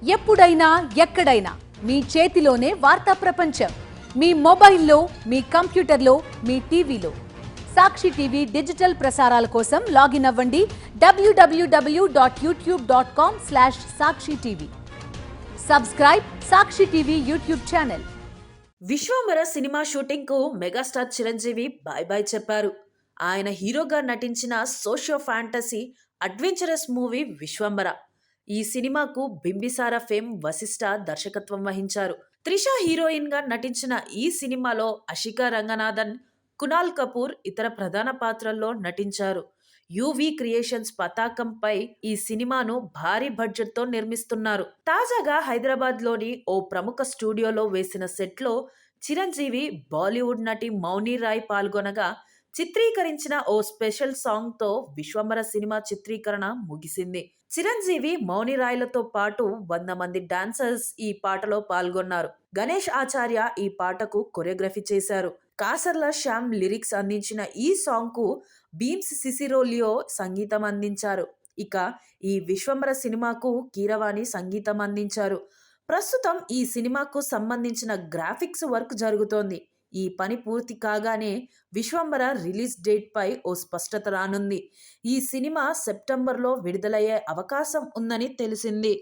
ఎప్పుడైనా ఎక్కడైనా మీ చేతిలోనే వార్తా ప్రపంచం. మీ మొబైల్లో, మీ కంప్యూటర్లో, మీ టీవీలో. సాక్షి టీవీ డిజిటల్ ప్రసారాల కోసం లాగిన్ అవ్వండి www.youtube.com/సాక్షి TV. Subscribe Sakshi TV YouTube channel. Vishwambhara cinema shooting కు మెగాస్టార్ చిరంజీవి బాయ్ బాయ్ చెప్పారు. ఆయన హీరోగా నటించిన socio fantasy adventurous movie Vishwambhara. ఈ సినిమాకు బింబిసార ఫేమ్ వశిష్ఠ దర్శకత్వం వహించారు. త్రిష హీరోయిన్ గా నటించిన ఈ సినిమాలో అషికా రంగనాథన్, కునాల్ కపూర్ ఇతర ప్రధాన పాత్రల్లో నటించారు. యువి క్రియేషన్స్ పతాకంపై ఈ సినిమాను భారీ బడ్జెట్ తో నిర్మిస్తున్నారు. తాజాగా హైదరాబాద్ లోని ఓ ప్రముఖ స్టూడియోలో వేసిన సెట్ లో చిరంజీవి, బాలీవుడ్ నటి మౌని రాయ్ పాల్గొనగా చిత్రీకరించిన ఓ స్పెషల్ సాంగ్ తో విశ్వంబర సినిమా చిత్రీకరణ ముగిసింది. చిరంజీవి, మౌని రాయ్లతో పాటు 100 మంది డాన్సర్స్ ఈ పాటలో పాల్గొన్నారు. గణేష్ ఆచార్య ఈ పాటకు కొరియోగ్రఫీ చేశారు. కాసర్ల శ్యామ్ లిరిక్స్ అందించిన ఈ సాంగ్ కు బీమ్స్ సిసిరోలియో సంగీతం అందించారు. ఇక ఈ విశ్వంబర సినిమాకు కీరవాణి సంగీతం అందించారు. ప్రస్తుతం ఈ సినిమాకు సంబంధించిన గ్రాఫిక్స్ వర్క్ జరుగుతోంది. ఈ పని పూర్తి కాగానే విశ్వంబర రిలీజ్ డేట్ పై ఓ స్పష్టత రానుంది. ఈ సినిమా సెప్టెంబర్లో విడుదలయ్యే అవకాశం ఉందని తెలిసింది.